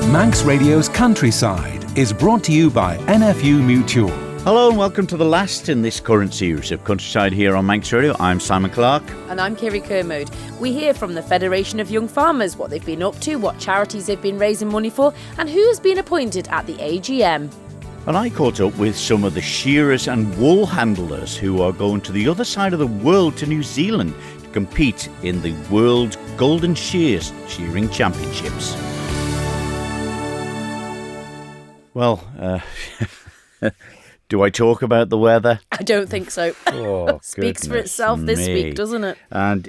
Manx Radio's Countryside is brought to you by NFU Mutual. Hello and welcome to the last in this current series of Countryside here on Manx Radio. I'm Simon Clark. And I'm Kirree. We hear from the Federation of Young Farmers what they've been up to, what charities they've been raising money for, and who has been appointed at the AGM. And I caught up with some of the shearers and wool handlers who are going to the other side of the world, to New Zealand, to compete in the World Golden Shearing Championships. Well, do I talk about the weather? I don't think so. Oh, Speaks for itself this week, doesn't it? And,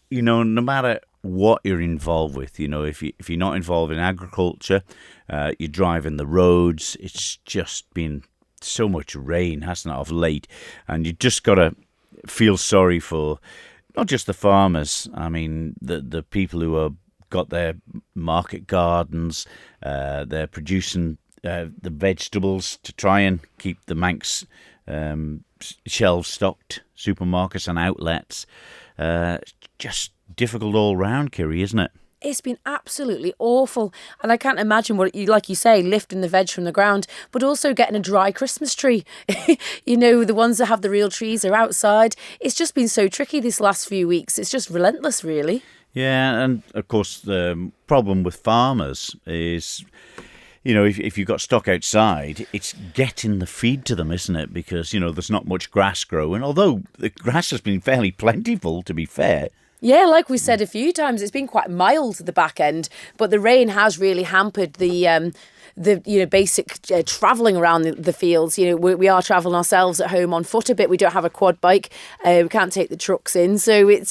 you know, no matter what you're involved with, you know, if you're not involved in agriculture, you're driving the roads, it's just been so much rain, hasn't it, of late? And you just got to feel sorry for not just the farmers, I mean, the people who have got their market gardens, they're producing the vegetables to try and keep the Manx shelves stocked, supermarkets and outlets. Just difficult all round, Kirree, isn't it? It's been absolutely awful. And I can't imagine what you, like you say, lifting the veg from the ground, but also getting a dry Christmas tree. You know, the ones that have the real trees are outside. It's just been so tricky this last few weeks. It's just relentless, really. Yeah, and of course the problem with farmers is, you know, if you've got stock outside, it's getting the feed to them, isn't it? Because, you know, there's not much grass growing, although the grass has been fairly plentiful, to be fair. Yeah, like we said a few times, it's been quite mild at the back end, but the rain has really hampered the basic travelling around the fields. You know, we are travelling ourselves at home on foot a bit. We don't have a quad bike. We can't take the trucks in, so it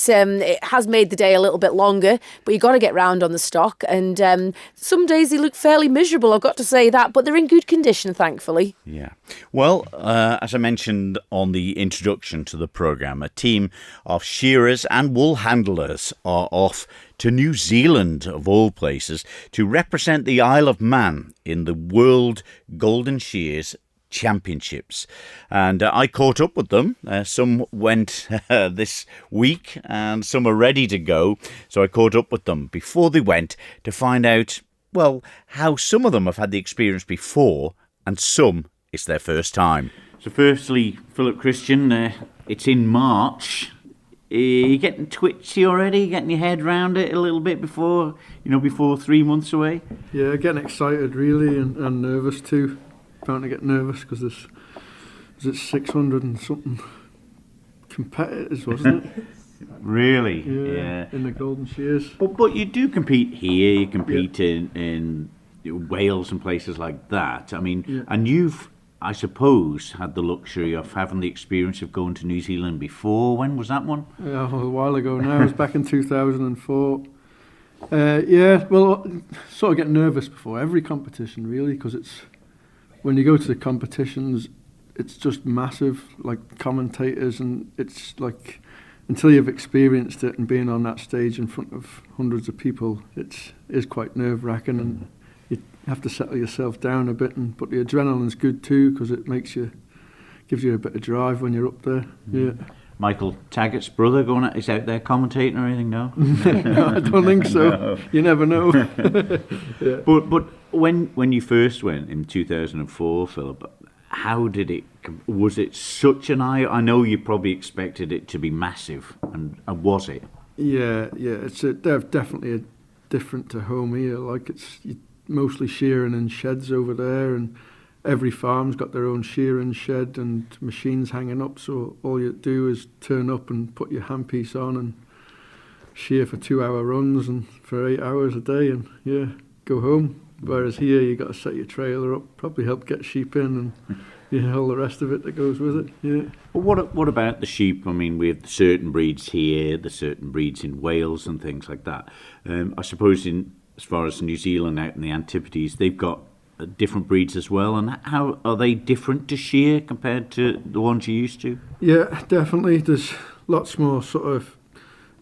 has made the day a little bit longer. But you got to get round on the stock, and some days they look fairly miserable. I've got to say that, but they're in good condition, thankfully. Yeah. Well, as I mentioned on the introduction to the programme, a team of shearers and wool handlers are off to New Zealand, of all places, to represent the Isle of Man in the World Golden Shears Championships. And I caught up with them. Some went this week and some are ready to go. So I caught up with them before they went to find out, well, how some of them have had the experience before and some it's their first time. So firstly, Philip Christian, it's in March. Are you getting twitchy already? Getting your head round it a little bit before 3 months away? Yeah, getting excited really and nervous too. Bound to get nervous because there's 600 and something competitors, wasn't it? Really? Yeah. In the Golden Shears. But you do compete here. You compete in Wales and places like that. I mean, and you've, I suppose, had the luxury of having the experience of going to New Zealand before. When was that one? Yeah, a while ago now. It was back in 2004. Yeah, well, sort of get nervous before every competition, really, because it's when you go to the competitions, it's just massive, like commentators, and it's like until you've experienced it and been on that stage in front of hundreds of people, it is quite nerve-wracking, and you have to settle yourself down a bit, but the adrenaline's good too because it gives you a bit of drive when you're up there. Yeah. Michael Taggart's brother is out there commentating or anything? No, no, I don't think so. No. You never know. Yeah. But when you first went in 2004, Philip, how did it? Was it such an eye? I know you probably expected it to be massive, and was it? Yeah. It's definitely different to home here. Like it's mostly shearing in sheds over there, and every farm's got their own shearing shed and machines hanging up, so all you do is turn up and put your handpiece on and shear for 2-hour runs and for 8 hours a day and go home. Whereas here you got to set your trailer up, probably help get sheep in and all the rest of it that goes with it. Yeah. Well, what about the sheep? I mean, we have certain breeds here, the certain breeds in Wales and things like that. I suppose as far as New Zealand out in the Antipodes, they've got different breeds as well, and how are they different to shear compared to the ones you used to? Yeah, definitely. There's lots more sort of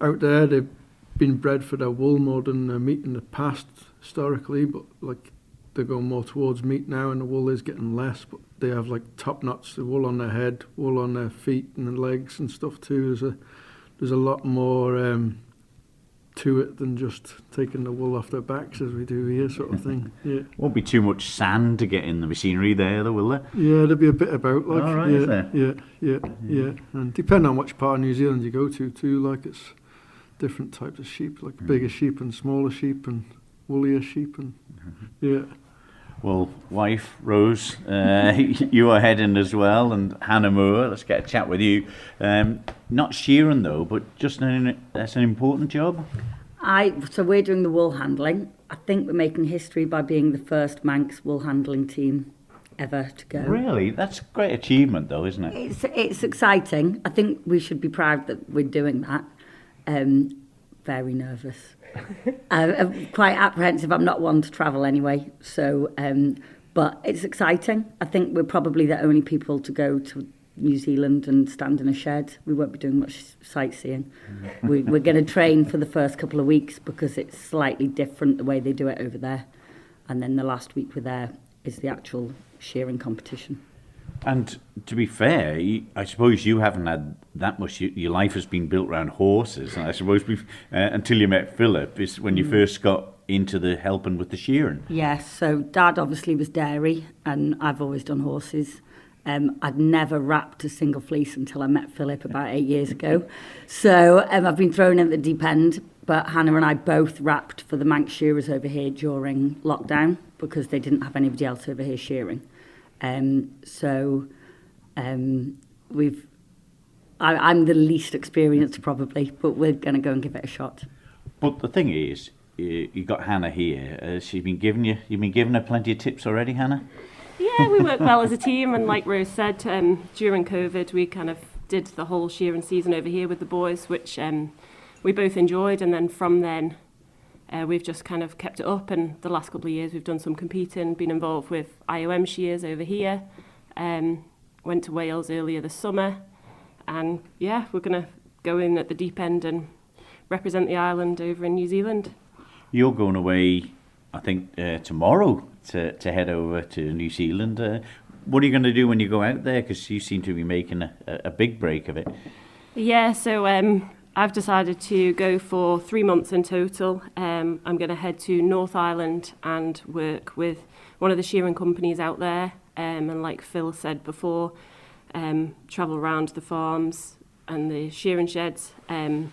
out there. They've been bred for their wool more than their meat in the past historically, but like they're going more towards meat now, and the wool is getting less. But they have like top knots, the wool on their head, wool on their feet and their legs and stuff too. There's a lot more to it than just taking the wool off their backs as we do here, sort of thing. Yeah. Won't be too much sand to get in the machinery there, though, will there? Yeah, there'll be a bit about, like. All right, yeah, is there? Yeah. And depending on which part of New Zealand you go to, too, like it's different types of sheep, like bigger sheep and smaller sheep and woollier sheep, and yeah. Well, wife, Rose, you are heading as well, and Hannah Moore, let's get a chat with you. Not shearing though, but just that's an important job. So we're doing the wool handling. I think we're making history by being the first Manx wool handling team ever to go. Really? That's a great achievement though, isn't it? It's exciting. I think we should be proud that we're doing that. Very nervous. I'm quite apprehensive. I'm not one to travel anyway, so but it's exciting. I think we're probably the only people to go to New Zealand and stand in a shed. We won't be doing much sightseeing. We're going to train for the first couple of weeks because it's slightly different the way they do it over there, and then the last week we're there is the actual shearing competition. And to be fair, I suppose you haven't had that much. Your life has been built around horses, and I suppose until you met Philip is when you first got into the helping with the shearing. Yes, so Dad obviously was dairy, and I've always done horses. I'd never wrapped a single fleece until I met Philip about 8 years ago. So I've been thrown in at the deep end, but Hannah and I both wrapped for the Manx shearers over here during lockdown because they didn't have anybody else over here shearing. I'm the least experienced probably, but we're going to go and give it a shot. But the thing is, you got Hannah here. You've been giving her plenty of tips already, Hannah? Yeah, we work well as a team, and like Rose said, during COVID we kind of did the whole shearing season over here with the boys, which we both enjoyed, and then from then we've just kind of kept it up, and the last couple of years we've done some competing, been involved with IOM shears over here, went to Wales earlier this summer, and yeah, we're going to go in at the deep end and represent the island over in New Zealand. You're going away, I think, tomorrow to head over to New Zealand. What are you going to do when you go out there? Because you seem to be making a big break of it. Yeah, so I've decided to go for 3 months in total. I'm going to head to North Island and work with one of the shearing companies out there. And like Phil said before, travel around the farms and the shearing sheds and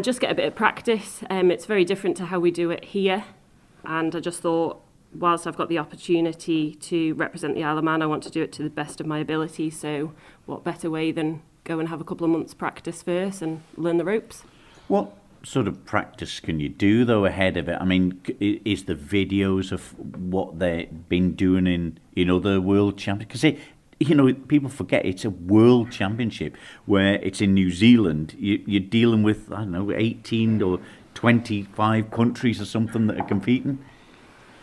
just get a bit of practice. It's very different to how we do it here. And I just thought, whilst I've got the opportunity to represent the Isle of Man, I want to do it to the best of my ability. So what better way than go and have a couple of months practice first and learn the ropes. What sort of practice can you do though ahead of it? I mean, is the videos of what they've been doing in other world championships? Because people forget it's a world championship where it's in New Zealand. You're dealing with, 18 or 25 countries or something that are competing.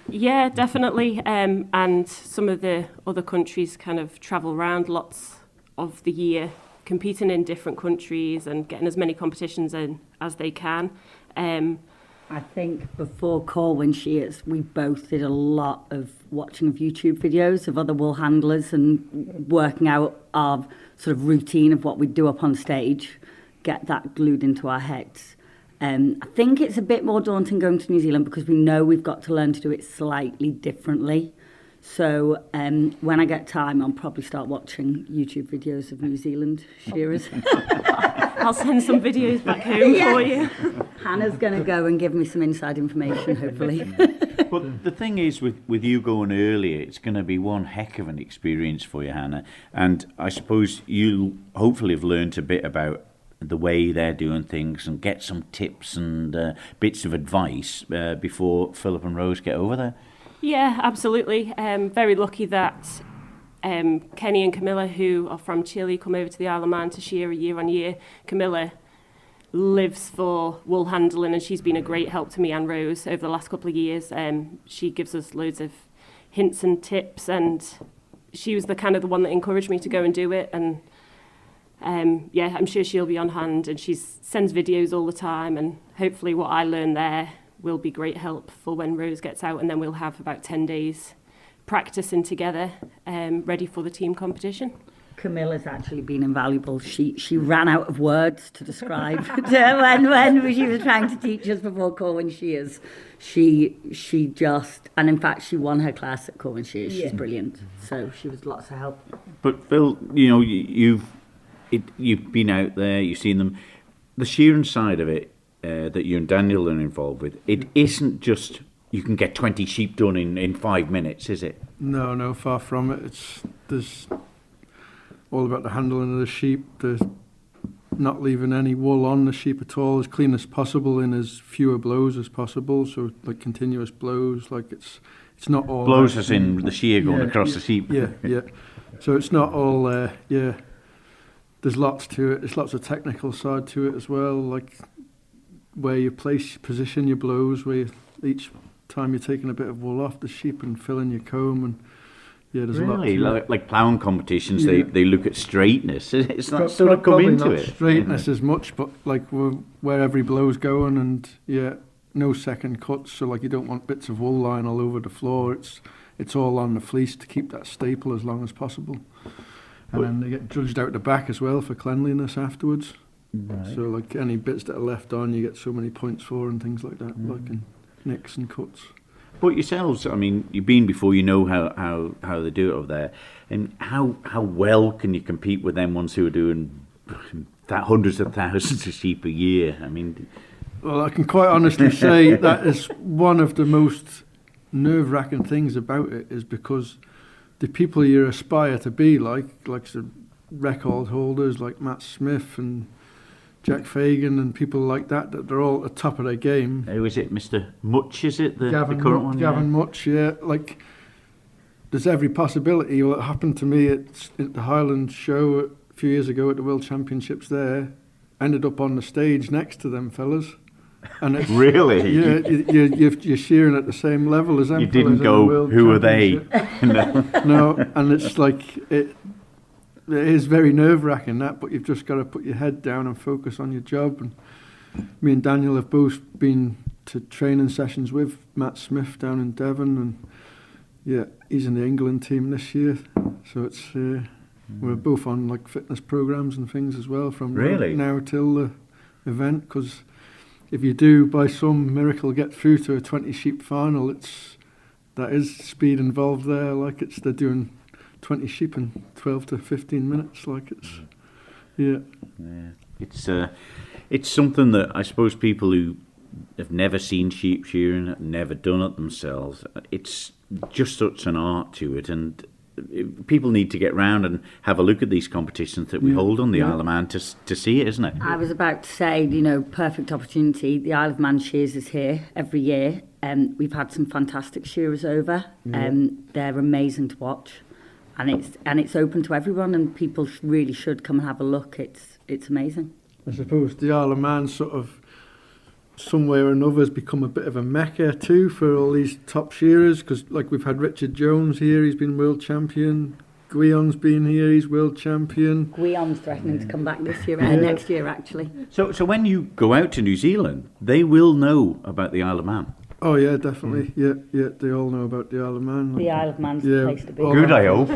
Yeah, definitely. And some of the other countries kind of travel around lots of the year, competing in different countries and getting as many competitions in as they can. I think before Corwin Shears, we both did a lot of watching of YouTube videos of other wool handlers and working out our sort of routine of what we'd do up on stage, get that glued into our heads. I think it's a bit more daunting going to New Zealand because we know we've got to learn to do it slightly differently. So when I get time, I'll probably start watching YouTube videos of New Zealand shearers. I'll send some videos back home for you. Hannah's going to go and give me some inside information, hopefully. But the thing is, with you going earlier, it's going to be one heck of an experience for you, Hannah. And I suppose you'll hopefully have learned a bit about the way they're doing things and get some tips and bits of advice before Philip and Rose get over there. Yeah, absolutely. Very lucky that Kenny and Camilla, who are from Chile, come over to the Isle of Man to shear year on year. Camilla lives for wool handling, and she's been a great help to me and Rose over the last couple of years. She gives us loads of hints and tips, and she was the one that encouraged me to go and do it. And I'm sure she'll be on hand, and she sends videos all the time, and hopefully what I learn there will be great help for when Rose gets out, and then we'll have about 10 days practicing together, ready for the team competition. Camilla's actually been invaluable. She ran out of words to describe when she was trying to teach us before Corwin Shears. She just, and in fact she won her class at Corwin Shears. She's brilliant. So she was lots of help. But Phil, you know, you've been out there, you've seen them. The shearing side of it that you and Daniel are involved with, it isn't just you can get 20 sheep done in 5 minutes, is it? No, far from it. There's all about the handling of the sheep, the not leaving any wool on the sheep at all, as clean as possible in as fewer blows as possible. So like continuous blows, like it's not all blows as in the shear going across the sheep. Yeah. So it's not all there's lots to it. There's lots of technical side to it as well, like where you position your blows, where each time you're taking a bit of wool off the sheep and filling your comb, and there's a lot to it. Like ploughing competitions, they look at straightness. It's not sort of come into it. Straightness as much, but like where every blow's going, and no second cuts. So like you don't want bits of wool lying all over the floor. It's all on the fleece to keep that staple as long as possible. And then they get judged out the back as well for cleanliness afterwards. Right. So like any bits that are left on, you get so many points for and things like that, like in nicks and cuts. But yourselves, I mean, you've been before, you know how they do it over there. And how well can you compete with them ones who are doing hundreds of thousands of sheep a year? I mean... Well, I can quite honestly say that is one of the most nerve-wracking things about it, is because the people you aspire to be like the record holders like Matt Smith and Jack Fagan and people like that they're all at the top of their game. Who is it, Mr. Much, is it? The current one? Gavin Much, like there's every possibility. Well, it happened to me at the Highland show a few years ago at the World Championships there. Ended up on the stage next to them fellas. And it's, really? You're shearing at the same level as them. You didn't go, who are they? No, and it's like, it is very nerve-wracking that, but you've just got to put your head down and focus on your job. And me and Daniel have both been to training sessions with Matt Smith down in Devon, and he's in the England team this year. So it's we're both on like fitness programs and things as well from now till the event, because if you do by some miracle get through to a 20 sheep final, that is speed involved there. Like they're doing 20 sheep in 12 to 15 minutes. Like it's something that I suppose people who have never seen sheep shearing, never done it themselves, it's just such an art to it, and people need to get round and have a look at these competitions that we hold on the Isle of Man to see it, isn't it? I was about to say, perfect opportunity. The Isle of Man Shears is here every year, and we've had some fantastic shearers over. They're amazing to watch, and it's open to everyone, and people really should come and have a look. It's amazing. I suppose the Isle of Man sort of some way or another has become a bit of a mecca too for all these top shearers, because like we've had Richard Jones here, he's been world champion. Guion's been here, he's world champion. Guion's threatening to come back this year, next year actually. So when you go out to New Zealand, they will know about the Isle of Man. Oh yeah, definitely. Yeah, they all know about the Isle of Man. The Isle of Man's the place to be. Good, I hope.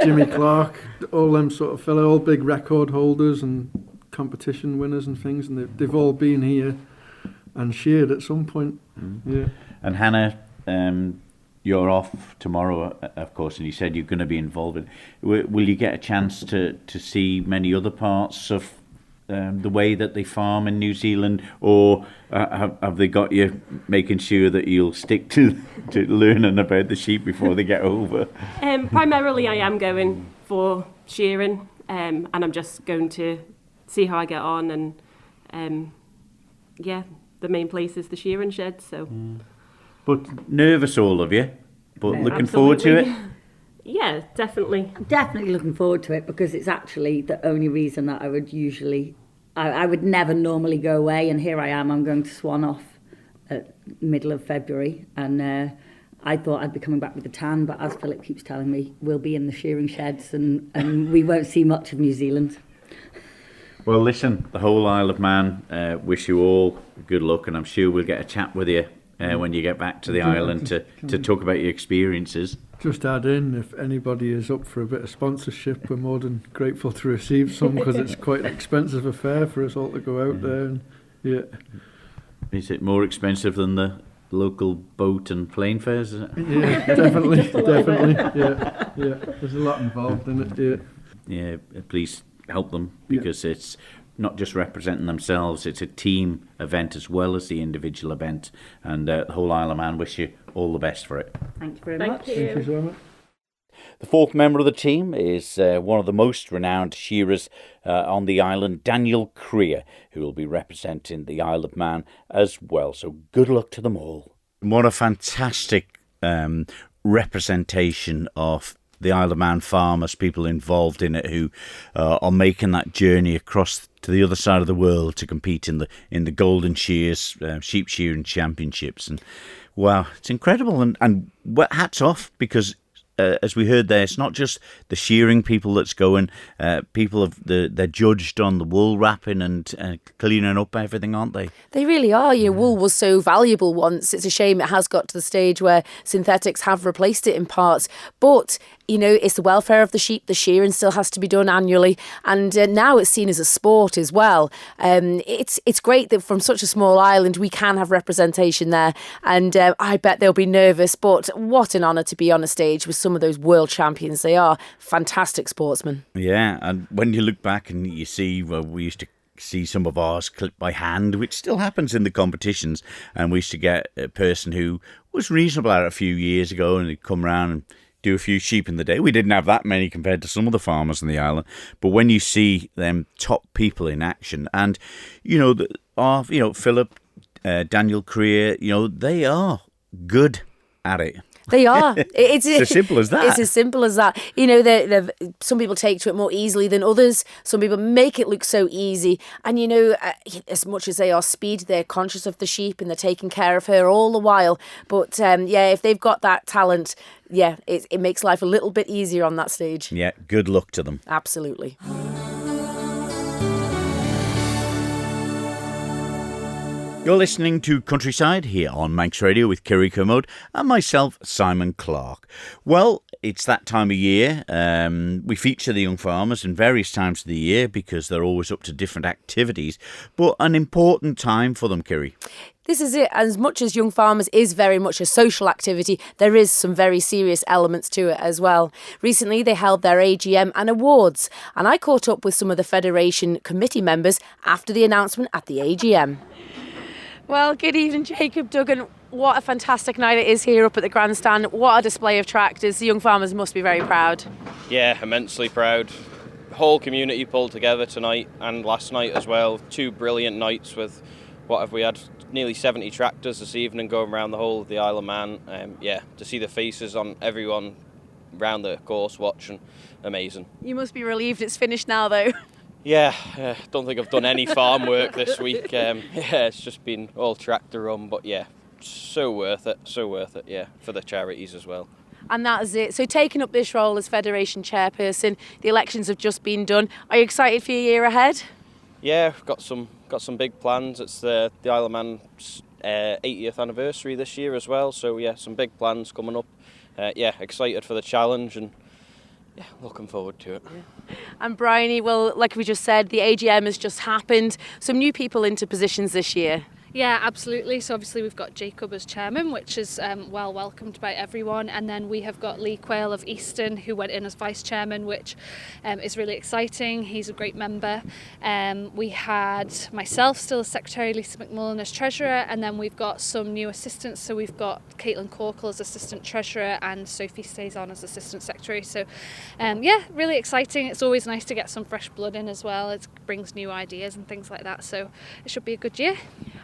Jimmy Clark, all them sort of fellow, all big record holders and competition winners and things, and they've all been here and sheared at some point. Yeah. And Hannah, you're off tomorrow, of course, and you said you're going to be involved in. Will you get a chance to see many other parts of the way that they farm in New Zealand, or have they got you making sure that you'll stick to learning about the sheep before they get over? Primarily, I am going for shearing, and I'm just going to see how I get on, and the main place is the shearing shed. So, but nervous, all of you, but looking forward to it. Yeah, definitely. Definitely looking forward to it, because it's actually the only reason that I would usually... I would never normally go away, and here I am. I'm going to Swan off at middle of February, and I thought I'd be coming back with a tan, but as Philip keeps telling me, we'll be in the shearing sheds, and we won't see much of New Zealand. Well, listen, the whole Isle of Man, wish you all good luck, and I'm sure we'll get a chat with you when you get back to the island to talk about your experiences. Just add in, if anybody is up for a bit of sponsorship, we're more than grateful to receive some, because it's quite an expensive affair for us all to go out there. And, yeah. Is it more expensive than the local boat and plane fares? Is it? Yeah, definitely, definitely. Yeah. There's a lot involved in it. Yeah, please help them, because it's not just representing themselves, it's a team event as well as the individual event. And the whole Isle of Man wish you all the best for it. Thank you very Thank much. you. Thank you so much. The fourth member of the team is one of the most renowned shearers on the island, Daniel Kirree, who will be representing the Isle of Man as well. So good luck to them all. What a fantastic representation of the Isle of Man farmers, people involved in it who are making that journey across to the other side of the world to compete in the Golden Shears Sheep Shearing Championships. And wow, it's incredible. And hats off, because as we heard there, it's not just the shearing people that's going. People they're judged on the wool wrapping and cleaning up everything, aren't they? They really are. Wool was so valuable once. It's a shame it has got to the stage where synthetics have replaced it in parts. But it's the welfare of the sheep. The shearing still has to be done annually, and now it's seen as a sport as well. It's great that from such a small island we can have representation there, and I bet they'll be nervous. But what an honour to be on a stage with some of those world champions. They are fantastic sportsmen. Yeah, and when you look back and you see, we used to see some of ours clipped by hand, which still happens in the competitions, and we used to get a person who was reasonable at it a few years ago, and they'd come round and do a few sheep in the day. We didn't have that many compared to some of the farmers on the island, but when you see them top people in action, and Philip, Daniel Kirree, they are good at it. They are. It's as simple as that. It's as simple as that. Some people take to it more easily than others. Some people make it look so easy. And, as much as they are speed, they're conscious of the sheep and they're taking care of her all the while. But, if they've got that talent, it makes life a little bit easier on that stage. Yeah, good luck to them. Absolutely. You're listening to Countryside here on Manx Radio with Kirree Kermode and myself, Simon Clark. Well, it's that time of year. We feature the young farmers in various times of the year because they're always up to different activities, but an important time for them, Kirree. This is it. As much as Young Farmers is very much a social activity, there is some very serious elements to it as well. Recently, they held their AGM and awards, and I caught up with some of the Federation committee members after the announcement at the AGM. Well, good evening, Jacob, Duggan. What a fantastic night it is here up at the grandstand. What a display of tractors. The Young Farmers must be very proud. Yeah, immensely proud. Whole community pulled together tonight and last night as well. 2 brilliant nights with, what have we had, nearly 70 tractors this evening going around the whole of the Isle of Man. To see the faces on everyone round the course watching, amazing. You must be relieved it's finished now, though. Yeah, don't think I've done any farm work this week. It's just been all tractor run, but so worth it, for the charities as well. And that is it. So taking up this role as Federation Chairperson, the elections have just been done. Are you excited for your year ahead? Yeah, we've got some big plans. It's the Isle of Man's 80th anniversary this year as well, so some big plans coming up. Excited for the challenge and looking forward to it. Yeah. And Bryony, well, like we just said, the AGM has just happened. Some new people into positions this year. Yeah, absolutely. So obviously we've got Jacob as chairman, which is well welcomed by everyone. And then we have got Lee Quayle of Easton, who went in as vice chairman, which is really exciting. He's a great member. We had myself still as secretary, Lisa McMullen as treasurer, and then we've got some new assistants. So we've got Caitlin Corkle as assistant treasurer and Sophie stays on as assistant secretary. So really exciting. It's always nice to get some fresh blood in as well. It brings new ideas and things like that. So it should be a good year.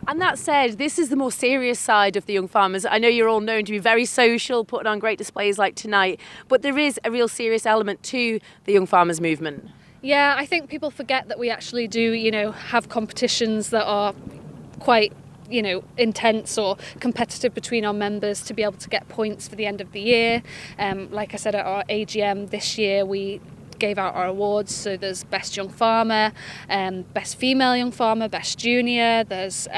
And that said, this is the more serious side of the Young Farmers. I know you're all known to be very social, putting on great displays like tonight, but there is a real serious element to the Young Farmers movement. Yeah, I think people forget that we actually do, have competitions that are quite, intense or competitive between our members to be able to get points for the end of the year. Like I said, at our AGM this year, we gave out our awards. So there's Best Young Farmer, Best Female Young Farmer, Best Junior, there's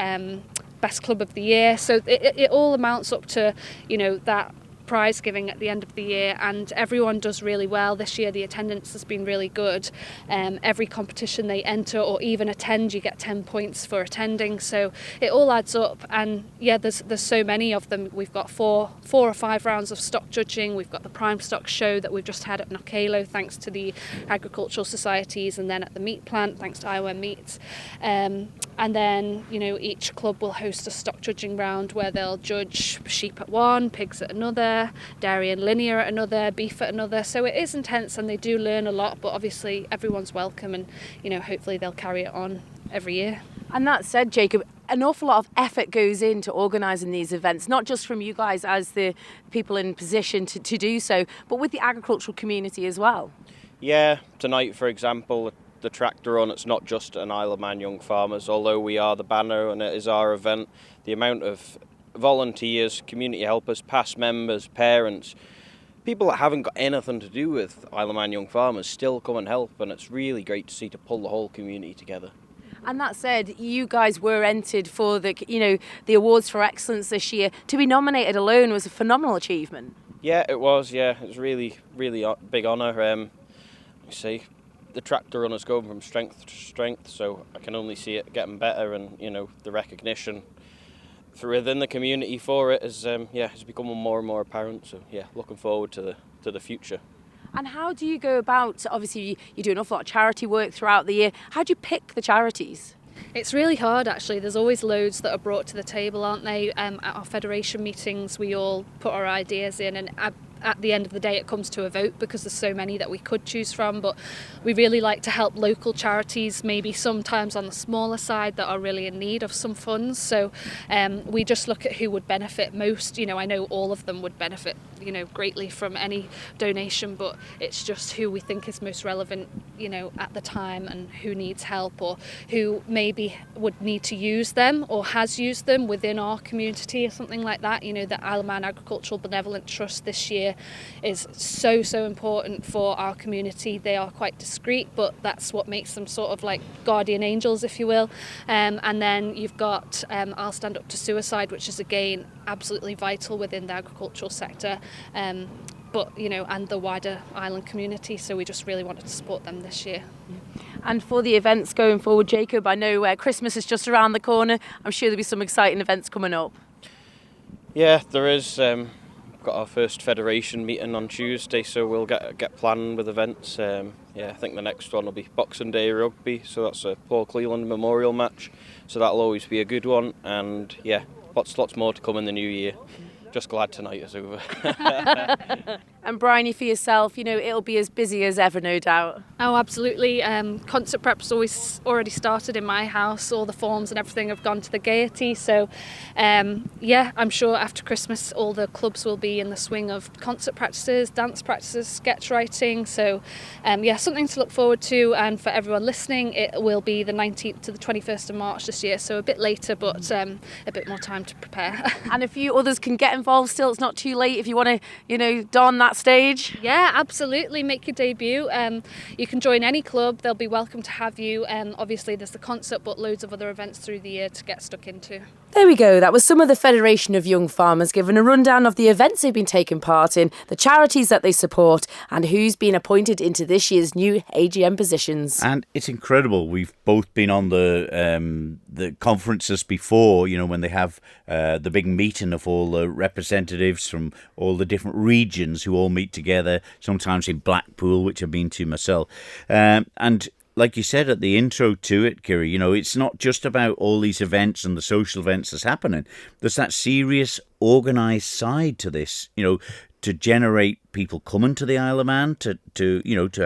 Best Club of the Year. So it all amounts up to, that prize giving at the end of the year, and everyone does really well. This year the attendance has been really good. Every competition they enter or even attend, you get 10 points for attending, so it all adds up. And yeah, there's so many of them. We've got four or five rounds of stock judging. We've got the prime stock show that we've just had at Knockalo thanks to the agricultural societies, and then at the meat plant thanks to Iowa Meats. And then, you know, each club will host a stock judging round where they'll judge sheep at one, pigs at another, dairy and linear at another, beef at another. So it is intense and they do learn a lot, but obviously everyone's welcome, and, you know, hopefully they'll carry it on every year. And that said, Jacob, an awful lot of effort goes into organising these events, not just from you guys as the people in position to do so, but with the agricultural community as well. Yeah, tonight, for example, the tractor run, it's not just an Isle of Man Young Farmers, although we are the banner and it is our event. The amount of volunteers, community helpers, past members, parents, people that haven't got anything to do with Isle of Man Young Farmers still come and help, and it's really great to see, to pull the whole community together. And that said, you guys were entered for the awards for excellence this year. To be nominated alone was a phenomenal achievement. Yeah, it was. Yeah, it was really, really big honour. You see, the tractor run is going from strength to strength, so I can only see it getting better, and you know, the recognition within the community for it is has become more and more apparent. So yeah, looking forward to the future. And how do you go about, obviously you do an awful lot of charity work throughout the year, how do you pick the charities? It's really hard, actually. There's always loads that are brought to the table, aren't they? At our federation meetings, we all put our ideas in, and at the end of the day it comes to a vote because there's so many that we could choose from. But we really like to help local charities, maybe sometimes on the smaller side, that are really in need of some funds. So we just look at who would benefit most. You know, I know all of them would benefit, you know, greatly from any donation, but it's just who we think is most relevant, you know, at the time, and who needs help, or who maybe would need to use them or has used them within our community or something like that. You know, the Isle of Man Agricultural Benevolent Trust this year is so important for our community. They are quite discreet, but that's what makes them sort of like guardian angels, if you will. And then you've got I'll Stand Up to Suicide, which is again absolutely vital within the agricultural sector, but you know, and the wider island community. So we just really wanted to support them this year. And for the events going forward, Jacob, I know Christmas is just around the corner. I'm sure there'll be some exciting events coming up. Yeah, there is. Got our first federation meeting on Tuesday, so we'll get planning with events. I think the next one will be Boxing Day rugby, so that's a Paul Cleland memorial match, so that'll always be a good one. And yeah, lots more to come in the new year. Just glad tonight is over. And Bryony, for yourself, you know, it'll be as busy as ever, no doubt. Oh, absolutely. Concert prep's already started in my house. All the forms and everything have gone to the Gaiety. So, I'm sure after Christmas all the clubs will be in the swing of concert practices, dance practices, sketch writing. So, something to look forward to. And for everyone listening, it will be the 19th to the 21st of March this year. So a bit later, but a bit more time to prepare. And a few others can get involved still. It's not too late if you want to, you know, don that stage. Yeah, absolutely. Make your debut. You can join any club. They'll be welcome to have you. Obviously, there's the concert, but loads of other events through the year to get stuck into. There we go. That was some of the Federation of Young Farmers giving a rundown of the events they've been taking part in, the charities that they support, and who's been appointed into this year's new AGM positions. And it's incredible. We've both been on the conferences before, you know, when they have the big meeting of all the representatives from all the different regions who all meet together, sometimes in Blackpool, which I've been to myself. And like you said at the intro to it, Kirree, you know, it's not just about all these events and the social events that's happening. There's that serious organised side to this, you know, to generate people coming to the Isle of Man to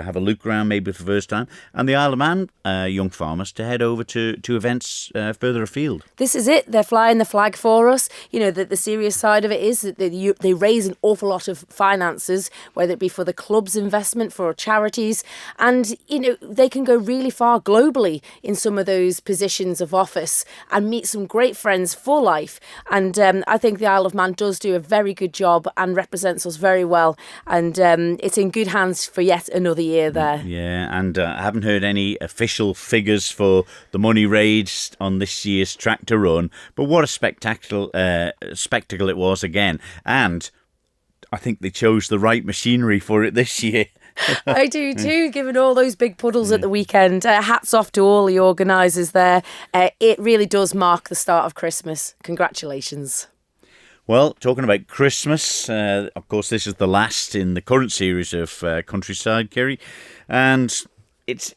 have a look around maybe for the first time, and the Isle of Man young farmers to head over to events further afield. This is it. They're flying the flag for us. You know, the serious side of it is that they raise an awful lot of finances, whether it be for the club's investment, for charities, and, you know, they can go really far globally in some of those positions of office and meet some great friends for life. And I think the Isle of Man does do a very good job and represents us very well. And it's in good hands for yet another year there. Yeah, and I haven't heard any official figures for the money raised on this year's tractor run, but what a spectacle it was again. And I think they chose the right machinery for it this year. I do too, given all those big puddles at the weekend. Hats off to all the organisers there. It really does mark the start of Christmas. Congratulations. Well, talking about Christmas, of course, this is the last in the current series of Countryside, Kirree. And it's,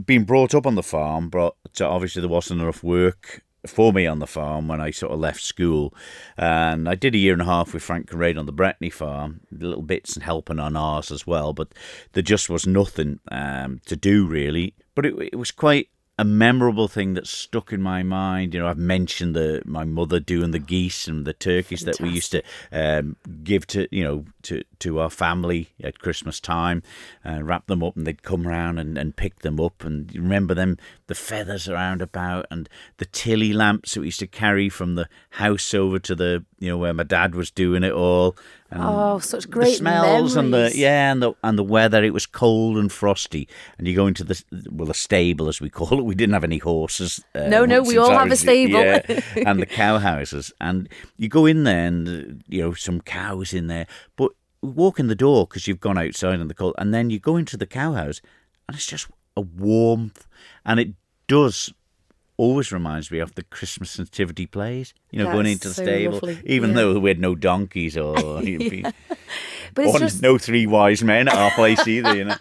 been brought up on the farm, but obviously there wasn't enough work for me on the farm when I sort of left school. And I did a 1.5 years with Frank Kirree on the Bretney farm, little bits and helping on ours as well, but there just was nothing to do really. But it was quite a memorable thing that stuck in my mind. I've mentioned my mother doing the geese and the turkeys that we used to give to our family at Christmas time, wrap them up, and they'd come round and pick them up. And you remember them, the feathers around about, and the tilly lamps that we used to carry from the house over to the where my dad was doing it all. And such great the smells memories. and the weather. It was cold and frosty, and you go into the stable, as we call it. We didn't have any horses. No, we all have a stable. And the cow houses, and you go in there, and some cows in there, but we walk in the door because you've gone outside in the cold, and then you go into the cow house, and it's just a warmth, and it does. Always reminds me of the Christmas nativity plays, going into the so stable, lovely. even though we had no donkeys or, But it's or just... no 3 wise men at our place either,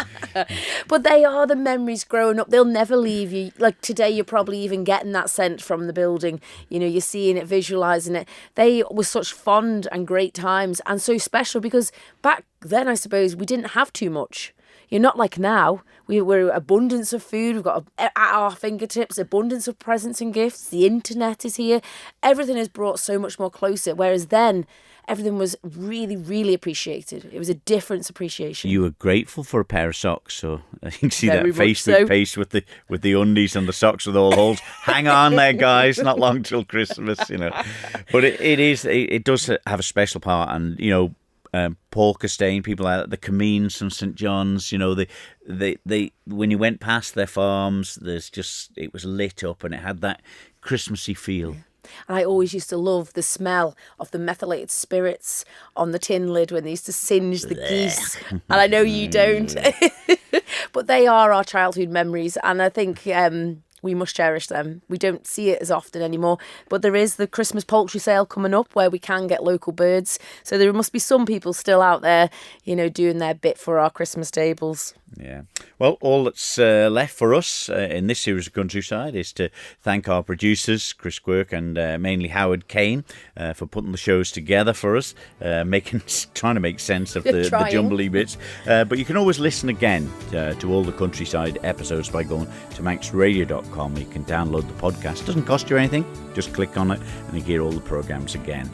But they are the memories growing up. They'll never leave you. Like today, you're probably even getting that scent from the building. You're seeing it, visualising it. They were such fond and great times, and so special because back then, I suppose, we didn't have too much. You're not like now. We're abundance of food. We've got at our fingertips abundance of presents and gifts. The internet is here. Everything is brought so much more closer. Whereas then, everything was really, really appreciated. It was a different appreciation. You were grateful for a pair of socks, so you can see Very that much Facebook so. page with the undies and the socks with all holes. Hang on there, guys. Not long till Christmas, But it does have a special part, and Paul Costain, people out at the Camines from St John's, they when you went past their farms, it was lit up and it had that Christmassy feel. And I always used to love the smell of the methylated spirits on the tin lid when they used to singe the geese. And I know you don't. But they are our childhood memories. And I think we must cherish them. We don't see it as often anymore. But there is the Christmas poultry sale coming up where we can get local birds. So there must be some people still out there, doing their bit for our Christmas tables. Yeah. Well, all that's left for us in this series of Countryside is to thank our producers, Chris Quirk and mainly Howard Kane, for putting the shows together for us, trying to make sense of the jumbly bits. But you can always listen again to all the Countryside episodes by going to manxradio.com. You can download the podcast. It doesn't cost you anything. Just click on it and you hear all the programmes again.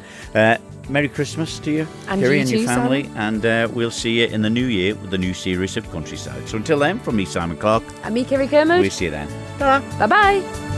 Merry Christmas to you, And Kirree, you and your too, family. Simon. And we'll see you in the new year with the new series of Countryside. So until then, from me, Simon Clark. And me, Kirree Kermode. We'll see you then. Bye-bye.